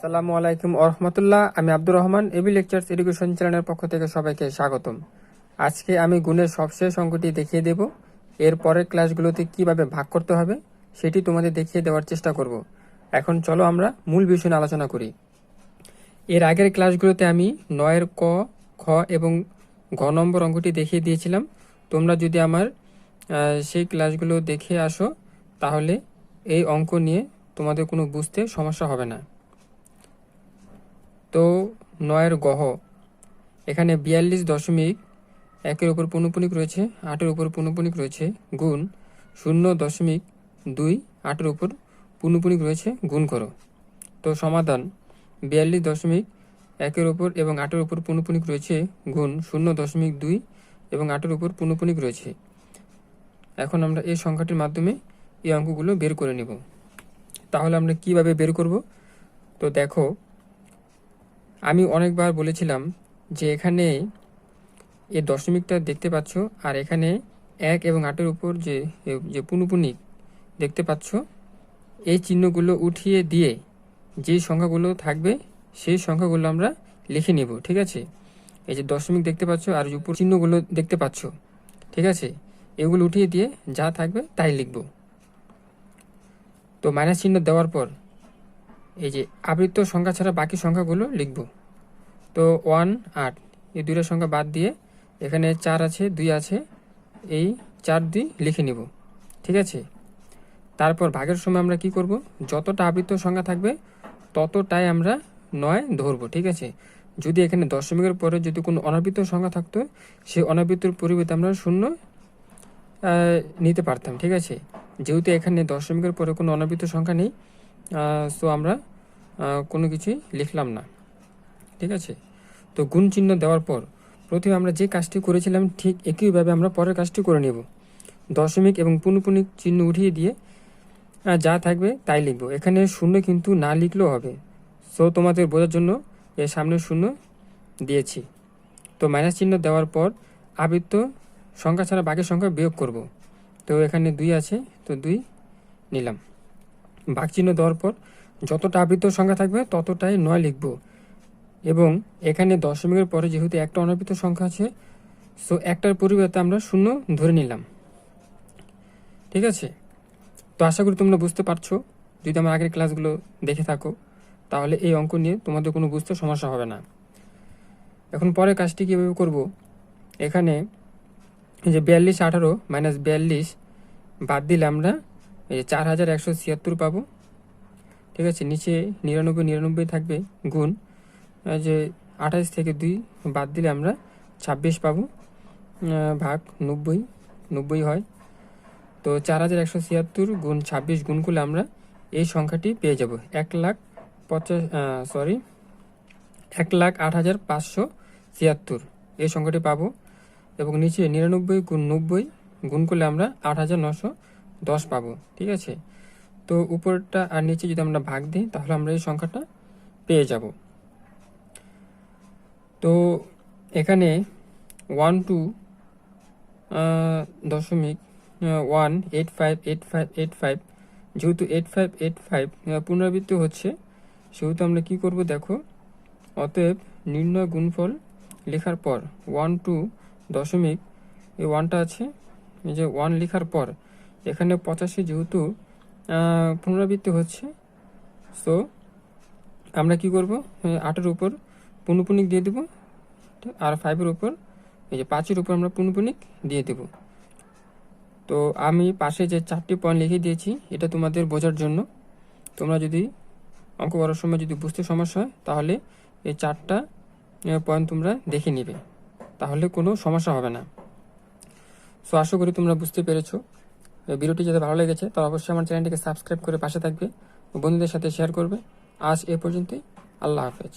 আসসালামু আলাইকুম রহমতুল্লাহ। আমি Abdur Rahman, AB lectures education চ্যানেলের পক্ষ থেকে সবাইকে স্বাগতম। আজকে আমি গুণের সবশেষ অঙ্কটি দেখিয়ে দেব। এর পরের ক্লাসগুলোতে কিভাবে ভাগ করতে হবে সেটি তোমাদের দেখিয়ে দেওয়ার চেষ্টা করব। এখন চলো আমরা মূল বিষয় নিয়ে আলোচনা করি। এর আগের ক্লাসগুলোতে আমি 9-এর ক, খ এবং ঘ নম্বর অঙ্কটি দেখিয়ে দিয়েছিলাম। তোমরা যদি আমার সেই ক্লাসগুলো দেখে আসো তাহলে এই অঙ্ক নিয়ে তোমাদের কোনো বুঝতে সমস্যা হবে না। তো 9-এর গহ, এখানে 42.1-এর উপর পৌনঃপুনিক রয়েছে, 8-এর উপর পৌনঃপুনিক রয়েছে, গুণ 0.2 8-এর উপর পৌনঃপুনিক রয়েছে, গুণ করো। তো সমাধান 42.1-এর উপর এবং 8-এর উপর পৌনঃপুনিক রয়েছে, গুণ 0.2 এবং 8-এর উপর পৌনঃপুনিক রয়েছে। এখন আমরা এই সংখ্যাটির মাধ্যমে এই অঙ্কগুলো বের করে নেব। তাহলে আমরা কিভাবে বের করব? তো দেখো, আমি অনেকবার বলেছিলাম যে এখানে এই দশমিকটা দেখতে পাচ্ছ, আর এখানে 1 এবং 8-এর উপর যে পৌনঃপুনিক দেখতে পাচ্ছ, এই চিহ্নগুলো উঠিয়ে দিয়ে যেই সংখ্যাগুলো থাকবে সেই সংখ্যাগুলো আমরা লিখে নেব। ঠিক আছে, এই যে দশমিক দেখতে পাচ্ছ আর উপর চিহ্নগুলো দেখতে পাচ্ছ, ঠিক আছে, এগুলো উঠিয়ে দিয়ে যা থাকবে তাই লিখব। তো মাইনাস চিহ্ন দেওয়ার পর এই যে আবৃত্ত সংখ্যা ছাড়া বাকি সংখ্যাগুলো লিখব। তো 1, 8 এই দুইটা সংখ্যা বাদ দিয়ে এখানে 4 আছে, 2 আছে, এই 4, 2 লিখে নিব। ঠিক আছে, তারপর ভাগের সময় আমরা কি করব? যতটা আবৃত্ত সংখ্যা থাকবে ততটাই আমরা 9 ধরব। ঠিক আছে, যদি এখানে দশমিকের পরে যদি কোনো অনাবৃত্ত সংখ্যা থাকতো সেই অনাবৃত্তর পরিবর্তে আমরা 0 নিতে পারতাম। ঠিক আছে, যেহেতু এখানে দশমিকের পরে কোনো অনাবৃত্ত সংখ্যা নেই, সো আমরা কোনো কিছুই লিখলাম না। ঠিক আছে, তো গুণ চিহ্ন দেওয়ার পর প্রথমে আমরা যে কাজটি করেছিলাম ঠিক একইভাবে আমরা পরের কাজটি করে নেব। দশমিক এবং পৌনঃপুনিক চিহ্ন উঠিয়ে দিয়ে যা থাকবে তাই লিখব। এখানে 0 কিন্তু না লিখলেও হবে, সো তোমাদের বোঝার জন্য এর সামনে 0 দিয়েছি। তো মাইনাস চিহ্ন দেওয়ার পর আবৃত্ত সংখ্যা ছাড়া বাকি সংখ্যা বিয়োগ করব। তো এখানে 2 আছে, তো 2 নিলাম। ভাগ চিহ্ন দেওয়ার পর যতটা আবৃত্ত সংখ্যা থাকবে ততটাই 9 লিখব, এবং এখানে দশমিকের পরে যেহেতু একটা অনাবৃত্ত সংখ্যা আছে, সো একটার পরিবর্তে আমরা 0 ধরে নিলাম। ঠিক আছে, তো আশা করি তোমরা বুঝতে পারছো। যদি আমার আগের ক্লাসগুলো দেখে থাকো তাহলে এই অঙ্ক নিয়ে তোমাদের কোনো বুঝতে সমস্যা হবে না। এখন পরের কাজটি কীভাবে করব? এখানে যে 4218 মাইনাস 42 বাদ দিলে আমরা এই 4176 পাবো। ঠিক আছে, নিচে 99 থাকবে, গুণ যে 28 থেকে 2 বাদ দিলে আমরা 26 পাবো, ভাগ 90 হয়। তো 4176 গুণ 26 গুণ করলে আমরা এই সংখ্যাটি পেয়ে যাব 1,08,576 এই সংখ্যাটি পাবো। এবং নিচে 99 গুণ 90 গুণ করলে আমরা 8,910 পাবো। ঠিক আছে, তো উপরটা আর নিচে যদি আমরা ভাগ দিই তাহলে আমরা এই সংখ্যাটা পেয়ে যাব। তো এখানে 12.1858585, যেহেতু 8585 পুনরাবৃত্তি হচ্ছে সেহেতু আমরা কি করব দেখো, অতএব নির্ণয় গুণফল লেখার পর 12 দশমিক এই 1টা আছে, এই যে 1 লেখার পর এখানে 85 যেহেতু পুনরাবৃত্তি হচ্ছে, সো আমরা কি করব, 8-এর উপর পৌনঃপুনিক দিয়ে দেব, আর 5-এর উপর এই যে 5-এর উপর আমরা পৌনঃপুনিক দিয়ে দেব। তো আমি পাশে যে 4টি পয়েন্ট লিখে দিয়েছি এটা তোমাদের বোঝার জন্য। তোমরা যদি অঙ্ক করার সময় যদি বুঝতে সমস্যা হয় তাহলে এই 4টা পয়েন্ট তোমরা দেখে নিবে, তাহলে কোনো সমস্যা হবে না। সো আশা করি তোমরা বুঝতে পেরেছো। ভিডিওটি যাতে ভালো লেগেছে তাহলে অবশ্যই আমার চ্যানেলটিকে সাবস্ক্রাইব করে পাশে থাকবে, বন্ধুদের সাথে শেয়ার করবে। আজ এ পর্যন্তই, আল্লাহ হাফেজ।